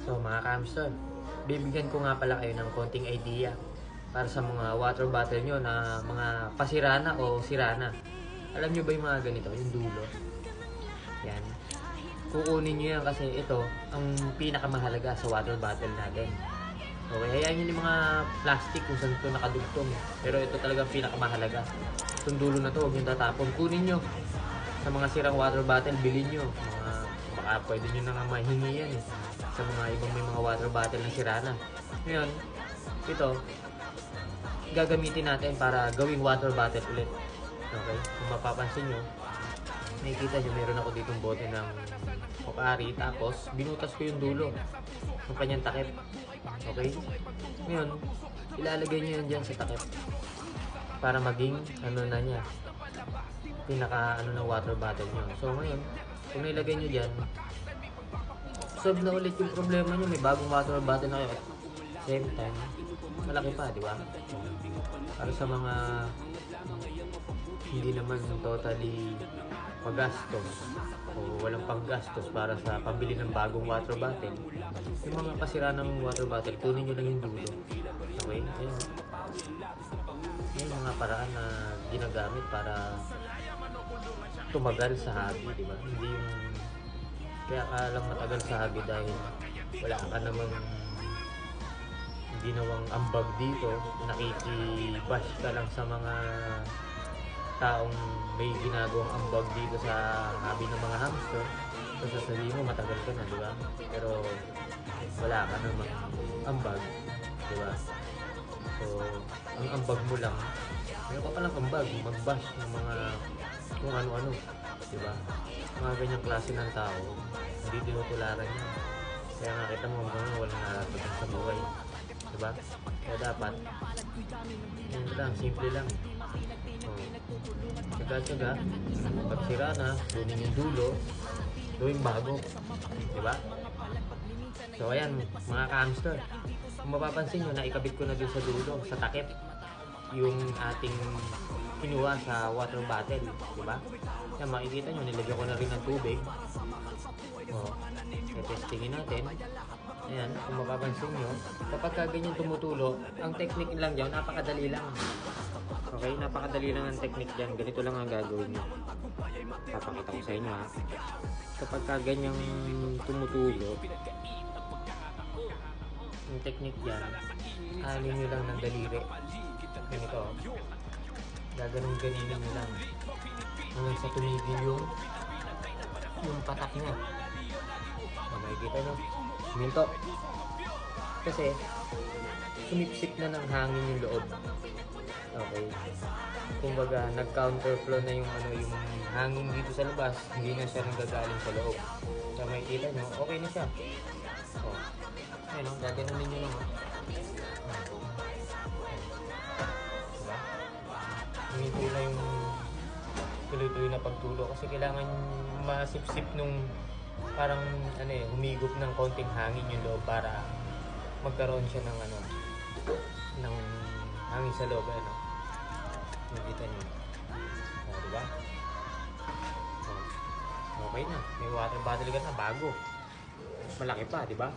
So mga kamster, bibigyan ko nga pala kayo ng konting idea para sa mga water bottle nyo na mga pasirana o sirana. Alam nyo ba yung mga ganito, yung dulo? Yan. Kukunin nyo yan kasi ito ang pinakamahalaga sa water bottle natin. Okay, hayaan nyo yung mga plastic kung saan ito nakadugtong. Pero ito talaga pinakamahalaga. Itong dulo na to, huwag nyo tatapon. Kunin nyo. Sa mga sirang water bottle, bilhin nyo. Baka pwede nyo na nga mahingi yan eh. Sa mga ibang may mga water bottle na sira na. Ngayon, ito, gagamitin natin para gawing water bottle ulit. Okay? Kung mapapansin nyo, nakikita nyo, meron ako ditong bote ng Pocari, tapos binutas ko yung dulo ng kanyang takip. Okay? Ngayon, ilalagay nyo yan dyan sa takip para maging ano na niya, pinaka ano ng water bottle nyo. So ngayon, kung nailagay nyo dyan, solve na ulit yung problema nyo. May bagong water bottle na kayo. Same time, malaki pa, di ba? Para sa mga hindi naman totally magastos o walang panggastos para sa pambili ng bagong water bottle, yung mga pasira ng water bottle, kunin nyo lang yung dulo. Okay? Ayun. Yung mga paraan na ginagamit para tumagal sa hobby, di ba? Hindi yung kaya ka lang matagal sa hobby dahil wala ka namang ginawang ambag dito, nakikibash ka lang sa mga taong may ginagawang ambag dito sa hobby ng mga hamster. So sasabihin mo matagal ka na, di ba? Pero wala ka namang ambag, di ba? So ang ambag mo lang, meron ka palang ambag, mag-bash ng mga kung ano-ano, di ba? Mga ganyang klase ng tao, hindi tinutularan yan. Kaya nga kita mo hanggang walang naratagan sa buhay, di ba? Kaya dapat, yan lang, simple lang. Tsaga-tsaga, pag sira na, kunin yung dulo, gawing bago, di ba? So ayan, mga ka-hamster, kung mapapansin nyo, naikabit ko na dun sa dulo, sa takip, yung ating kinuha sa water bottle, di ba? Yan, makikita nyo, nilagyan ko na rin ng tubig. I-testingin natin. Ayan, kung mapapansin nyo, kapag ganyan tumutulo, ang technique lang dyan, napakadali lang. Okay, napakadali lang ang technique dyan. Ganito lang ang gagawin nyo. Papakita ko sa inyo ha. Kapag ganyang tumutulo, yung technique dyan, alin nyo lang ng daliri. Ganito. Gaganong-ganinin nyo lang. Hanggang sa tumigil yung patak nyo. Makikita nyo. Minto. Kasi, sumipsip na ng hangin yung loob. Okay. Kumbaga, nag-counterflow na yung hangin dito sa labas, hindi na siya nanggagaling sa loob. So makikita nyo, okay na siya. So, ayun o, gaganunin nyo lang o. Diba? Tuloy na yung tuloy-tuloy na pagtulo kasi kailangan masipsip nung parang humigop ng konting hangin yung loob para magkaroon siya ng ng hangin sa loob. Nakita nyo. Diba? Okay na. May water bottle ka na, bago. Malaki pa, diba?